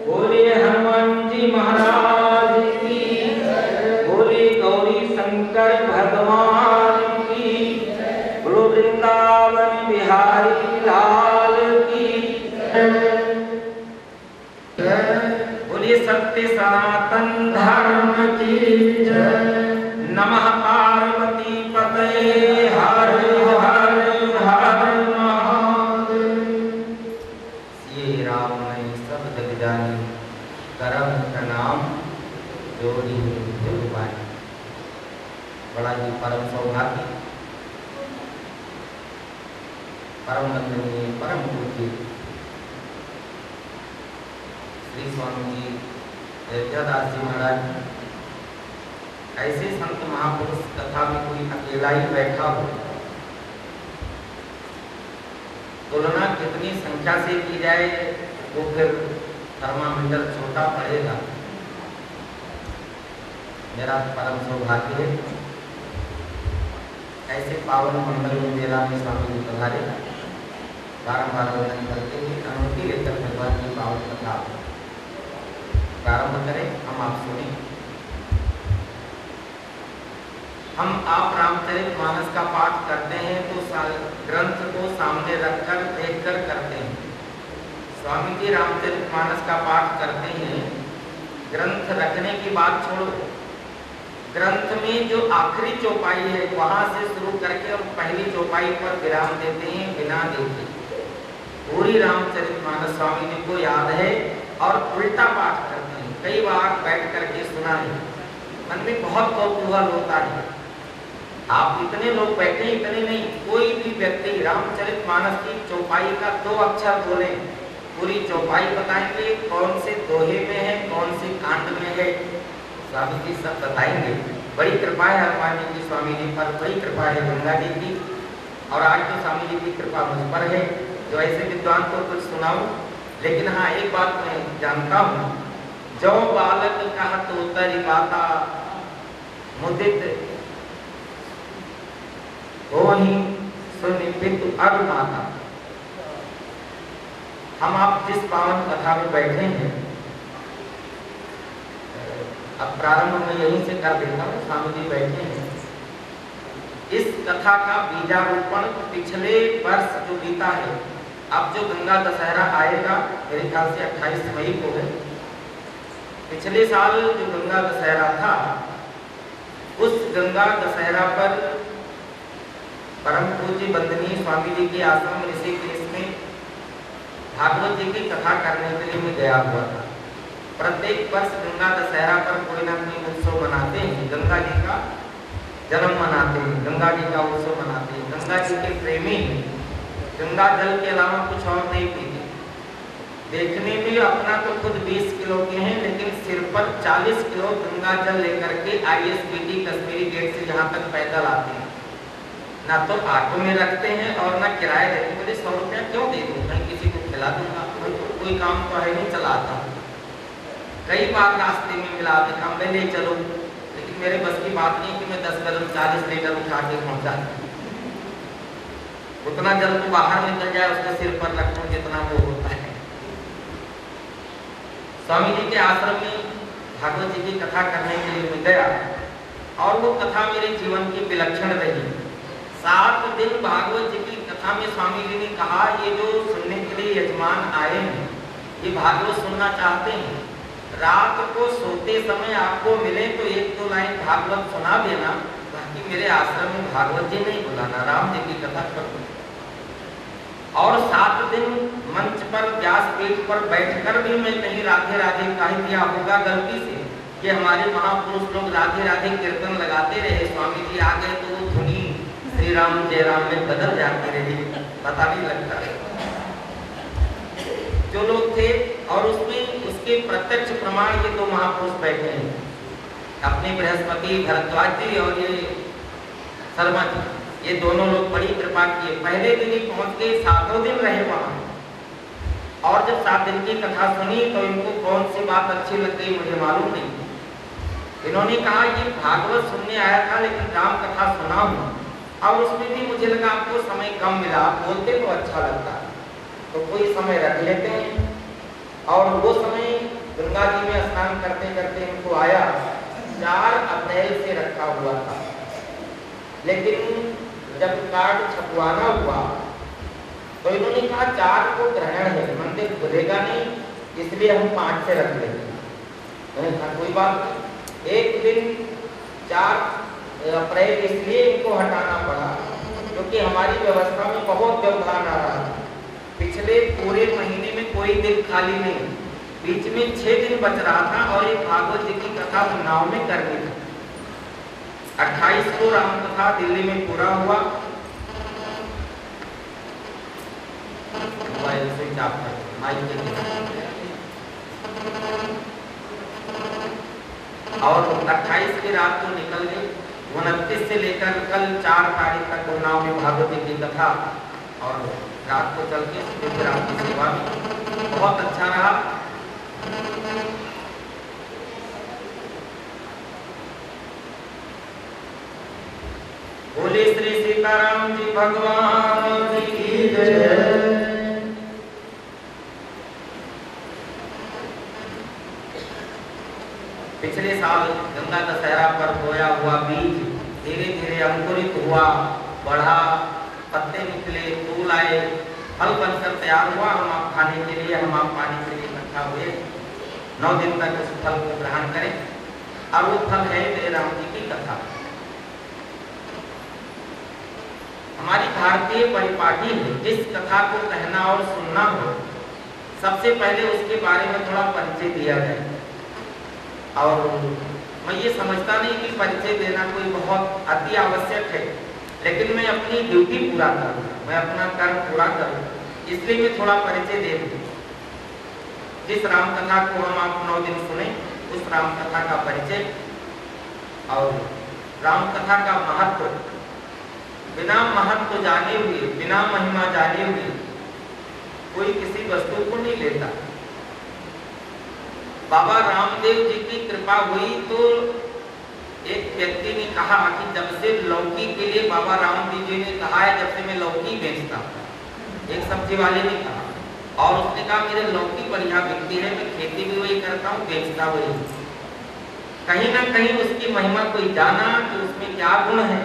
बोलिए हनुमान जी महाराज की, बोलिए गौरी शंकर भगवान की, बोलो वृंदावन बिहारी लाल की, बोलिए सत्य सनातन धर्म की जय। नमः पार्वती पतये हर हर हर महादेव। श्री राम ने सब जग जानी, करम प्रणाम जोड़ी पानी। बड़ा ही परम सौभाग्य, परम वंदनीय, परम पूज्य श्री स्वामी जी अयोध्यादास जी महाराज ऐसे संत महापुरुष कथा में कोई अकेला ही बैठा हो, तुलना कितनी संख्या से की जाए वो फिर थर्मामीटर छोटा पड़ेगा। मेरा परम सौभाग्य है ऐसे पावन मंडल में मेला में स्वामी जी पधारे, बारम्बार वंदन करके भी अनुमति लेकर भगवान की पावन कथा प्रारंभ करें। हम आप सुने। हम आप रामचरितमानस का पाठ करते हैं तो ग्रंथ को सामने रखकर देखकर करते हैं। स्वामी जी रामचरितमानस का पाठ करते हैं, ग्रंथ रखने की बात छोड़ो, ग्रंथ में जो आखिरी चौपाई है वहां से शुरू करके और पहली चौपाई पर विराम देते हैं बिना देखे। पूरी रामचरितमानस स्वामी जी को याद है और उल्टा पाठ करते हैं। कई बार बैठ करके सुना है, मन में बहुत कौतूहल होता है। आप इतने लोग बैठे, इतने नहीं, कोई भी व्यक्ति रामचरितमानस की चौपाई का 2 अक्षर बोले, पूरी चौपाई बताएंगे, कौन से दोहे में है, कौन से कांड में है, स्वामी जी सब बताएंगे। बड़ी कृपा है हनुमान जी की स्वामी जी पर, बड़ी कृपा है गंगा जी की, और आज तो स्वामी जी की कृपा मुझ पर है जो ऐसे विद्वान को कुछ सुनाऊं। लेकिन हाँ, एक बात मैं जानता हूँ, जो बालक कहा तो तरी बाता मुदित हो ही सुनिपित अरुमाता। हम आप जिस पावन कथा में बैठे हैं, अब प्रारंभ में यहीं से कर देता हूँ। स्वामी जी बैठे हैं, इस कथा का बीजारोपण पिछले वर्ष जो बीता है, अब जो गंगा दशहरा आएगा मेरे ख्याल से 28 मई को है, पिछले साल जो गंगा दशहरा था, उस गंगा दशहरा पर परम पूज्य वंदनीय स्वामी जी के आश्रम ऋषिकेश में भागवत जी की कथा करने के लिए मैं गया हुआ था। प्रत्येक वर्ष गंगा दशहरा पर कोई ना कोई उत्सव मनाते हैं, गंगा जी का जन्म मनाते हैं, गंगा जी का उत्सव मनाते हैं। गंगा जी के प्रेमी हैं, गंगा जल के अलावा कुछ और नहीं पीते। देखने में अपना तो खुद 20 किलो के हैं, लेकिन सिर पर 40 किलो गंगा जल लेकर के ISBT कश्मीरी गेट से यहाँ तक पैदल आते हैं। ना तो ऑटो में रखते हैं और ना किराया देते। मुझे 100 रुपया क्यों दे दूँ, मैं किसी को खिला दूंगा, कोई काम तो है नहीं, चलाता। कई बार रास्ते में मिला, देखा मैं ले चलो, लेकिन मेरे बस की बात नहीं कि मैं 10 कदम 40 लीटर उठा के पहुंचा। उतना जल तो बाहर निकल जाए उसके सिर पर रखूं जितना वो होता है। स्वामी जी के आश्रम में भागवत जी की कथा करने के लिए मैं गया और वो कथा मेरे जीवन की विलक्षण रही। 7 दिन भागवत जी की कथा में स्वामी जी ने कहा, ये जो सुनने के लिए यजमान आए हैं, ये भागवत सुनना चाहते हैं, रात को सोते समय आपको मिले तो 1-2 लाइन भागवत सुना देना, बाकी मेरे आश्रम में भागवत जी नहीं बुलाना, राम जी की कथा करो। और 7 दिन मंच पर व्यासपीठ पर बैठकर भी मैं कहीं राधे राधे कह दिया होगा गलती से, कि हमारे महापुरुष लोग राधे राधे कीर्तन लगाते रहे, स्वामी जी आ गए तो वो धुनी श्री राम जय राम में बदल जाती रही, पता नहीं लगता जो लोग थे। और उसमें उसके प्रत्यक्ष प्रमाण ये 2 महापुरुष बैठे हैं, अपने बृहस्पति भरद्वाज जी और ये शर्मा जी, ये दोनों लोग बड़ी कृपा किए। पहले दिन ही पहुंच गए, 7 दिन रहे वहां, और जब 7 दिन की कथा सुनी तो इनको कौन सी बात अच्छी लग गई मुझे मालूम नहीं। इन्होंने कहा ये भागवत सुनने आया था लेकिन राम कथा सुना हूं, और उसमें भी मुझे लगा आपको समय कम मिला, आप बोलते तो अच्छा लगता, तो कोई समय रख लेते हैं। और वो समय गंगा जी में स्नान करते करते हमको आया 4 अप्रैल से रखा हुआ था, लेकिन जब कार्ड छपवाना हुआ तो इन्होंने कहा 4 को ग्रहण है, मंदिर खुलेगा नहीं, इसलिए हम 5 से रख लेंगे। मैंने कहा कोई बात नहीं। एक दिन 4 अप्रैल इसलिए इनको हटाना पड़ा क्योंकि हमारी व्यवस्था में बहुत व्यवधान आ रहा था। पिछले पूरे महीने में कोई दिन खाली नहीं, बीच में 6 दिन बच रहा था और एक भागवत जी की कथा उन्नाव में करनी थी। 28 को राम कथा दिल्ली में पूरा हुआ। मोबाइल स्विच ऑफ कर, माइक और 28 की रात को निकल गई। 29 से लेकर कल 4 तारीख तक उन्नाव में भागवत जी की कथा और रात को चल के फिर आपकी सेवा भी बहुत अच्छा रहा। बोले श्री सीताराम जी भगवान की जय। पिछले साल गंगा दशहरा पर बोया हुआ बीज धीरे धीरे अंकुरित हुआ, बढ़ा, पत्ते निकले, फूल आए, फल बनकर तैयार हुआ। हम आप खाने के लिए, हम आप पानी के लिए इकट्ठा हुए। 9 दिन तक उस फल को ग्रहण करें और वो फल है मेरे राम जी की कथा। हमारी भारतीय परिपाटी में जिस कथा को कहना और सुनना हो, सबसे पहले उसके बारे में थोड़ा परिचय दिया जाए। और मैं ये समझता नहीं कि परिचय देना कोई बहुत अति आवश्यक है, लेकिन मैं अपनी ड्यूटी पूरा करूँ, मैं अपना कर्म पूरा करूँ, इसलिए मैं थोड़ा परिचय दे दूँ। जिस राम कथा को हम आप 9 दिन सुने, उस राम कथा का परिचय और राम कथा का महत्व। बिना महत्व जाने हुए, बिना महिमा जाने हुए कोई किसी वस्तु को नहीं लेता। बाबा रामदेव जी की कृपा हुई तो एक व्यक्ति ने कहा कि जब से लौकी के लिए बाबा रामदेव जी ने कहा है, जब से मैं लौकी बेचता, एक सब्जी वाले ने कहा, और उसने कहा मेरे लौकी बढ़िया बिकती है, मैं खेती भी वही करता हूँ, बेचता वही। कहीं ना कहीं उसकी महिमा कोई जाना कि उसमें क्या गुण है,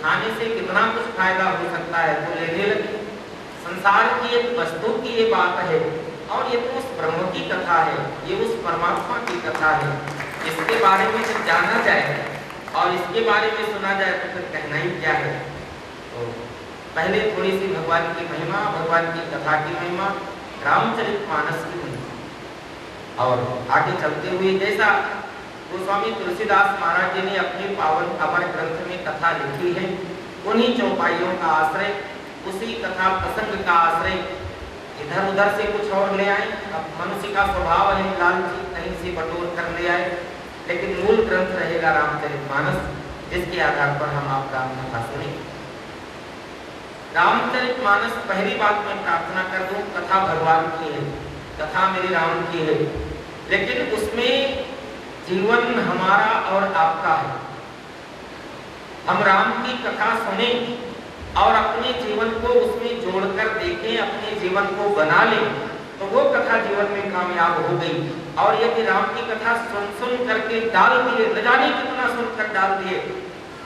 खाने से कितना कुछ फायदा हो सकता है, तो लेने लगे। संसार की एक वस्तु की ये बात है और ये तो उस ब्रह्म की कथा है, ये उस परमात्मा की कथा है। इसके बारे में जब जाना जाए और इसके बारे में सुना जाए तो फिर कहना ही क्या है। तो पहले थोड़ी सी भगवान की महिमा, भगवान की कथा की महिमा, रामचरितमानस की महिमा, और आगे चलते हुए जैसा गोस्वामी तुलसीदास महाराज जी ने अपने पावन अमर ग्रंथ में कथा लिखी है, उन्हीं चौपाइयों का आश्रय, उसी कथा प्रसंग का आश्रय इधर उधर से कुछ और ले आए। अब मनुष्य का स्वभाव है लालची, कहीं से बटोर कर ले आए, लेकिन मूल ग्रंथ रहेगा रामचरितमानस, जिसके आधार पर हम आप राम कथा सुने। रामचरितमानस, पहली बात मैं प्रार्थना कर दूं, कथा भगवान की है, कथा मेरे राम की है, लेकिन उसमें जीवन हमारा और आपका है। हम राम की कथा सुने और अपने जीवन को उसमें जोड़कर देखें, अपने जीवन को बना लें, तो वो कथा जीवन में कामयाब हो गई। और यदि राम की कथा सुन सुन करके डाल दिए, न जाने कितना सुनकर डाल दिए,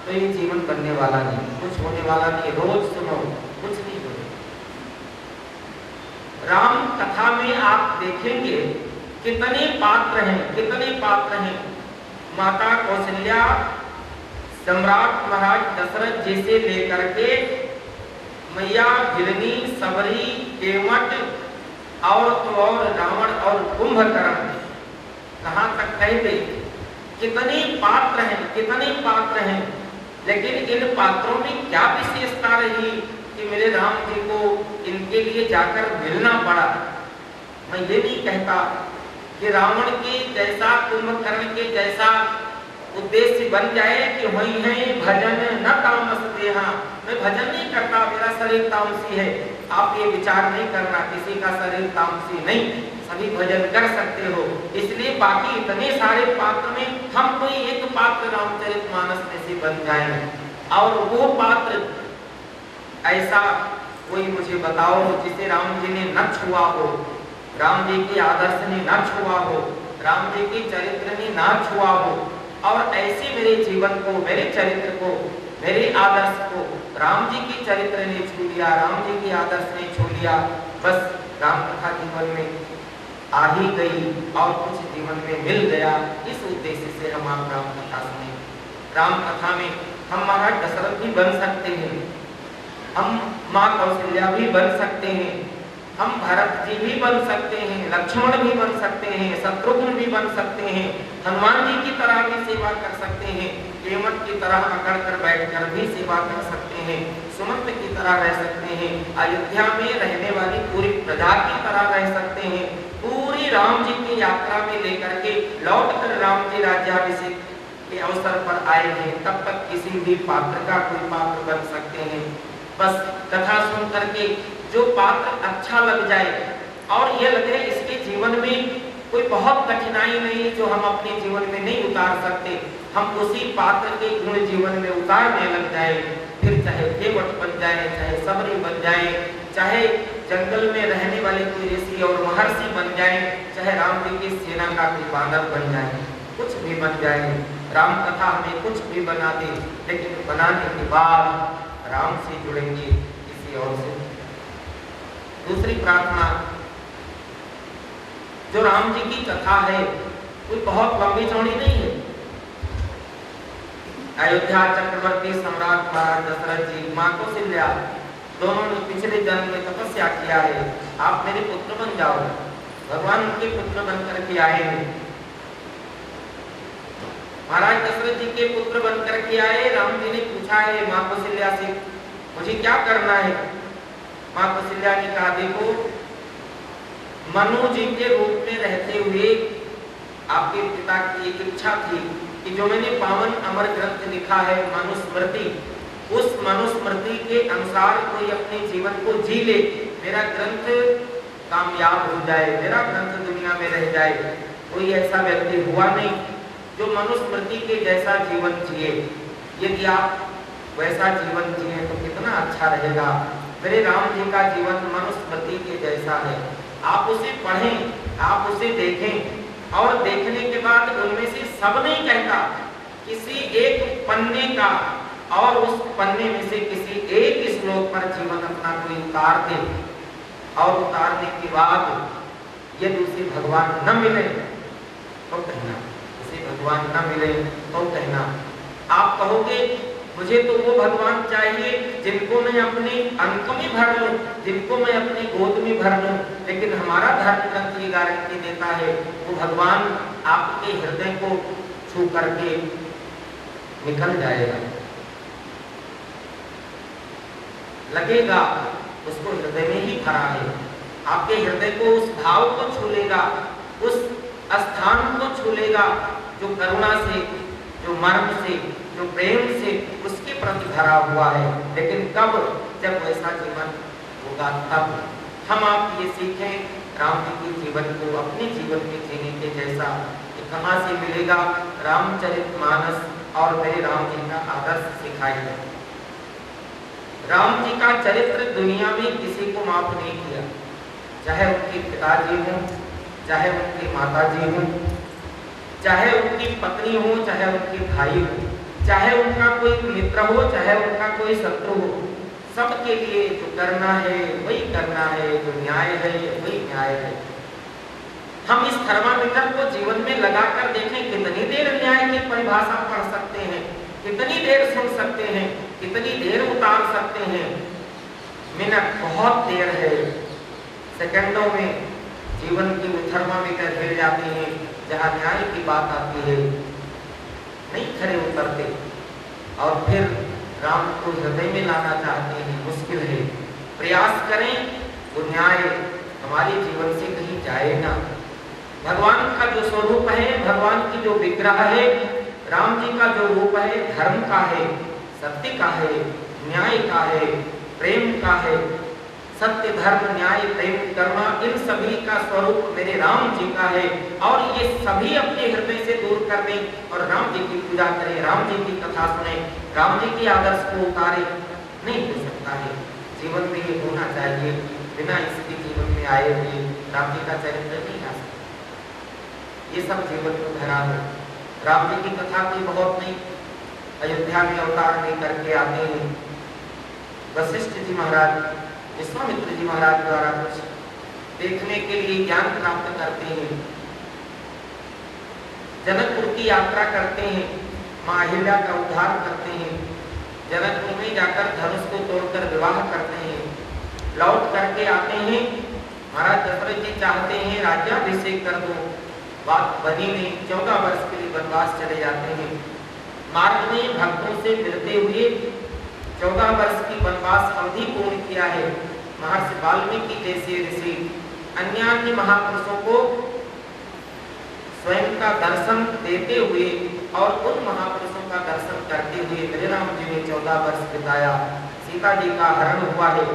तो ये जीवन बनने वाला नहीं, कुछ होने वाला नहीं। रोज सुनो, कुछ नहीं होने। राम कथा में आप देखेंगे कितने पात्र हैं, कितने पात्र हैं। माता कौशल्या, सम्राट महाराज दशरथ जी से लेकर के मैया भिलनी, सबरी, केवट और तो और रावण और कुंभकर्ण, कहां तक कहते, कितने पात्र हैं, कितने पात्र हैं। लेकिन इन पात्रों में क्या विशेषता रही कि मेरे राम जी को इनके लिए जाकर मिलना पड़ा। मैं ये नहीं कहता कि रावण के जैसा, कुंभकर्ण के जैसा उद्देश्य बन जाए कि वही है भजन न तामस देहा, मैं भजन नहीं करता, मेरा शरीर तामसी है। आप ये विचार नहीं करना, किसी का शरीर तामसी नहीं, सभी भजन कर सकते हो। इसलिए बाकी इतने सारे पात्र में हम कोई एक पात्र रामचरितमानस में से बन जाए, और वो पात्र ऐसा कोई मुझे बताओ जिसे राम जी ने न छुआ हो, राम जी के आदर्श ने न छुआ हो, राम जी के चरित्र ने न छुआ हो, और ऐसे मेरे जीवन को, मेरे चरित्र को, मेरे आदर्श को राम जी के चरित्र ने छू लिया, राम जी के आदर्श ने छू लिया। बस राम कथा जीवन में आ ही गई और कुछ जीवन में मिल गया। इस उद्देश्य से हम आप राम कथा सुने। राम कथा में हम महाराज दशरथ भी बन सकते हैं, हम माँ कौशल्या भी बन सकते हैं, हम भरत जी भी बन सकते हैं, लक्ष्मण भी बन सकते हैं, शत्रुघ्न भी बन सकते हैं, हनुमान जी की तरह भी सेवा कर सकते हैं, केवट की तरह अकड़ कर बैठकर भी सेवा कर सकते हैं, सुमंत की तरह रह सकते हैं, अयोध्या में रहने वाली पूरी प्रजा की तरह रह सकते हैं। पूरी राम जी की यात्रा में लेकर के लौट कर राम जी राज्याभिषेक के अवसर पर आए हैं, तब तक किसी भी पात्र का कोई पात्र बन सकते हैं। बस कथा सुन करके जो पात्र अच्छा लग जाए और ये लगे इसके जीवन में कोई बहुत कठिनाई नहीं जो हम अपने जीवन में नहीं उतार सकते, हम उसी पात्र के गुण जीवन में उतारने लग जाए। फिर चाहे केवट बन जाए, चाहे सबरी बन जाए, चाहे जंगल में रहने वाले कोई ऋषि और महर्षि बन जाए, चाहे राम जी की सेना का कोई बानर बन जाए, कुछ भी बन जाए। राम कथा हमें कुछ भी बना दे, लेकिन बनाने के बाद राम से जुड़ेंगे, किसी और से। दूसरी प्रार्थना, जो राम जी की कथा है कोई बहुत लंबी चौड़ी नहीं है। अयोध्या चक्रवर्ती सम्राट महाराज दशरथ जी, माँ कौशल्या, दोनों ने पिछले जन्म में तपस्या किया है, आप मेरे पुत्र बन जाओ। भगवान उनके पुत्र बनकर के आए हैं। महाराज दशरथ जी के पुत्र बनकर के आए। राम जी ने पूछा है माँ कौशल्या से, मुझे क्या करना है? माँ कौशल्या ने कहा, देखो मनु जी के रूप में रहते हुए आपके पिता की एक इच्छा थी कि जो मैंने पावन अमर ग्रंथ लिखा है मनुस्मृति, उस मनुस्मृति के अनुसार कोई अपने जीवन को जी ले, मेरा ग्रंथ कामयाब हो जाए, मेरा ग्रंथ दुनिया में रह जाए। कोई ऐसा व्यक्ति हुआ नहीं जो मनुस्मृति के जैसा जीवन जिए। यदि आप वैसा जीवन जिए तो कितना अच्छा रहेगा। मेरे राम जी का जीवन मनुस्मृति के जैसा है। आप उसे पढ़ें, आप उसे देखें, और देखने के बाद उनमें से सब नहीं कहता, किसी एक पन्ने का और उस पन्ने में से किसी एक श्लोक पर जीवन अपना कोई उतार दे, और उतारने के बाद यदि उसे भगवान न मिले तो कहना, उसे भगवान न मिले तो कहना। आप कहोगे मुझे तो वो भगवान चाहिए जिनको मैं अपने अंक में भर लूं, जिनको मैं अपनी गोद में भर लूं, लेकिन हमारा धर्म ग्रंथ ये गारंटी देता है वो भगवान आपके हृदय को छू करके निकल जाएगा, लगेगा उसको हृदय में ही भरा है। आपके हृदय को, उस भाव को छू लेगा, उस स्थान को छू लेगा जो करुणा से, जो मर्म से, जो प्रेम से उसके प्रति भरा हुआ है। लेकिन कब? जब वैसा जीवन होगा तब। हम आप ये सीखें राम जी के जीवन को अपने जीवन में जीने के जैसा। कहाँ से मिलेगा? रामचरितमानस और मेरे राम जी का आदर्श सिखाएगा। राम जी का चरित्र दुनिया में किसी को माफ नहीं किया, चाहे उनके पिताजी हों, चाहे उनके माताजी हों, चाहे उनकी पत्नी हो, चाहे उनके भाई हो, चाहे उनका कोई मित्र हो, चाहे उनका कोई शत्रु हो, सबके लिए जो करना है वही करना है, जो न्याय है वही न्याय है। हम इस थर्मामीटर को जीवन में लगाकर देखें, कितनी देर न्याय की परिभाषा पढ़ सकते हैं, कितनी देर सुन सकते हैं, कितनी देर उतार सकते हैं। मिनट बहुत देर है, सेकंडों में जीवन की वो थर्मामीटर हिल जाती है। जहाँ न्याय की बात आती है नहीं खड़े उतरते, और फिर राम को हृदय में लाना चाहते हैं, मुश्किल है। प्रयास करें वो न्याय हमारे जीवन से कहीं जाए ना। भगवान का जो स्वरूप है, भगवान की जो विग्रह है, राम जी का जो रूप है, धर्म का है, सत्य का है, न्याय का है, प्रेम का है, सत्य, धर्म, न्याय, प्रेम, करुणा, इन सभी का स्वरूप मेरे राम जी का है। और ये सभी अपने हृदय से दूर कर दें और राम जी की पूजा करें, राम जी की कथा सुने, राम जी की आदर्श को उतारे, नहीं हो सकता है। जीवन में ये होना चाहिए। बिना इसके जीवन में आए हुए राम जी का चरित्र नहीं आ सकता। ये सब जीवन को धरा है। राम जी की कथा कोई बहुत नहीं, अयोध्या में अवतार लेकर के आते हैं। वशिष्ठ जी महाराज, विश्वामित्र जी महाराज द्वारा कुछ देखने के लिए ज्ञान प्राप्त करते हैं। जनकपुर की यात्रा करते हैं, मां अहिल्या का उद्धार करते हैं, जनकपुर में जाकर धनुष को तोड़कर विवाह करते हैं, लौट करके आते हैं। महाराज दशरथ जी चाहते हैं राज्याभिषेक कर दो, बात बनी नहीं, 14 वर्ष के लिए वनवास चले जाते हैं। मार्ग में भक्तों से मिलते हुए 14 वर्ष की वनवास अवधि पूर्ण किया है। महर्षि वाल्मीकि जैसे ऋषि अन्य महापुरुषों को स्वयं का दर्शन देते हुए और उन महापुरुषों का दर्शन करते हुए मेरे राम जी ने 14 वर्ष बिताया। सीता जी का हरण हुआ है,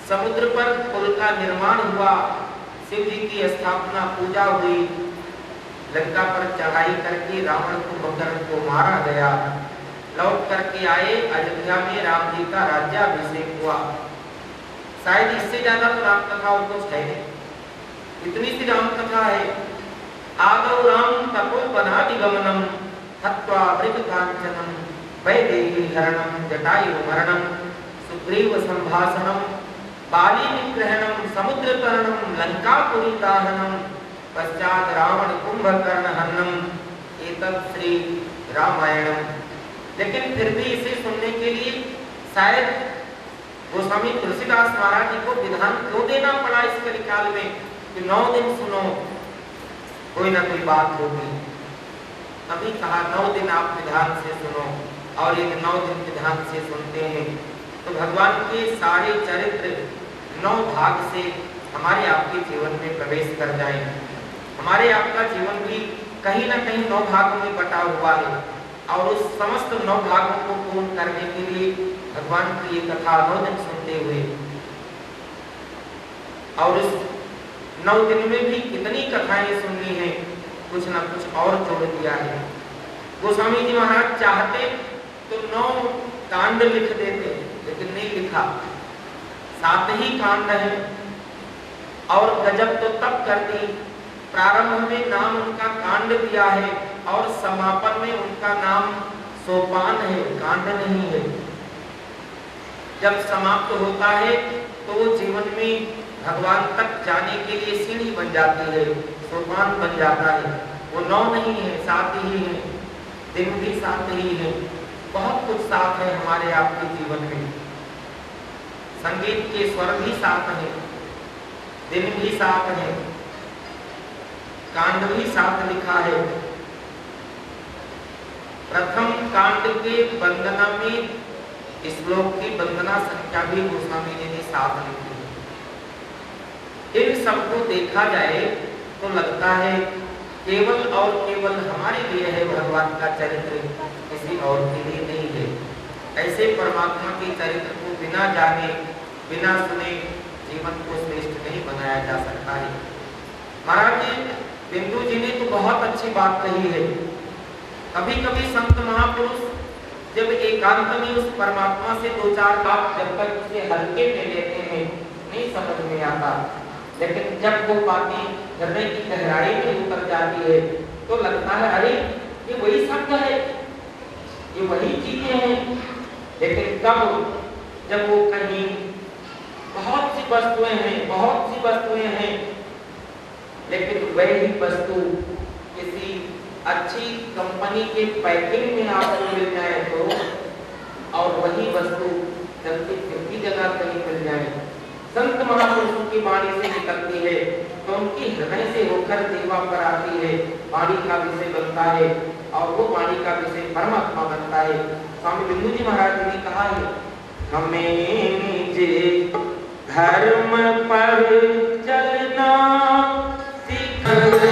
समुद्र पर पुल का निर्माण हुआ, शिव जी की स्थापना, पूजा हुई, लंका पर चढ़ाई करके रावण कुंभकर्ण को मारा गया, लौट करके आए, अयोध्या में राम जी का राज्याभिषेक हुआ। शायद इससे ज्यादा तो राम कथा और कुछ है नहीं, इतनी सी राम कथा है। आदौ राम तपोवनादि गमनम हत्वा मृगकांचनम वैदेही हरणम जटायु मरणम सुग्रीव संभाषणम बाली निग्रहणम समुद्र तरणम लंकापुरी दाहनम पश्चात रावण कुंभकर्ण हननम एतत् श्री रामायणम। लेकिन फिर भी इसे सुनने के लिए शायद गोस्वामी तुलसीदास महाराज जी को विधान क्यों देना पड़ा इस कलिकाल में कि 9 दिन सुनो, कोई ना कोई बात होगी। अभी कहा 9 दिन आप विधान से सुनो, और ये 9 दिन विधान से सुनते हैं तो भगवान के सारे चरित्र 9 भाग से हमारे आपके जीवन में प्रवेश कर जाए। हमारे आपका जीवन भी कहीं ना कहीं 9 भागों में बटा हुआ है, और उस समस्त 9 भागों को पूर्ण करने के लिए भगवान की ये कथा 9 दिन सुनते हुए, और उस 9 दिन में भी कितनी कथाएं सुननी है, कुछ ना कुछ और जोड़ दिया है। गोस्वामी जी महाराज चाहते तो 9 कांड लिख देते, लेकिन नहीं लिखा। 7 ही कांड है, और गजब तो तब कर दी, प्रारंभ में नाम उनका कांड दिया है और समापन में उनका नाम सोपान है, कांड नहीं है। जब समाप्त होता है तो वो जीवन में भगवान तक जाने के लिए सीढ़ी बन जाती है, सोपान बन जाता है। वो 9 नहीं है, 7 ही है, दिन भी 7 ही है, बहुत कुछ साथ है हमारे आपके जीवन में। संगीत के स्वर भी 7 है, दिन भी 7 है, कांड भी 7 लिखा है। प्रथम कांड के वंदना में श्लोक की वंदना संख्या भी गोस्वामी जी ने 7 लिखी है। इन सबको देखा जाए तो लगता है केवल और केवल हमारे लिए है भगवान का चरित्र, किसी और के लिए नहीं है। ऐसे परमात्मा के चरित्र को बिना जाने, बिना सुने जीवन को श्रेष्ठ नहीं बनाया जा सकता है। महाराज जी बिंदु जी ने तो बहुत अच्छी बात कही है। कभी कभी संत महापुरुष जब एकांत में उस परमात्मा से 2-4 बात जब तक उसे हल्के में लेते हैं नहीं समझ में आता, लेकिन जब वो बातें हृदय की गहराई में उतर जाती है तो लगता है अरे ये वही शब्द है, ये वही चीजें हैं। लेकिन कब जब वो कहीं बहुत सी वस्तुएं हैं, बहुत सी वस्तुएं हैं, लेकिन वही वस्तु किसी अच्छी कंपनी के पैकिंग में आपको मिल जाए तो, और वही वस्तु जल्दी किसी जगह कहीं मिल जाए, संत महापुरुषों की वाणी से निकलती है तो उनकी हृदय से होकर देवा पर आती है, वाणी का विषय बनता है, और वो वाणी का विषय परमात्मा बनता है। स्वामी बिंदु जी महाराज जी ने कहा है, हमें निज धर्म पर चलना सिखाते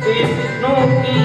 विष्णु की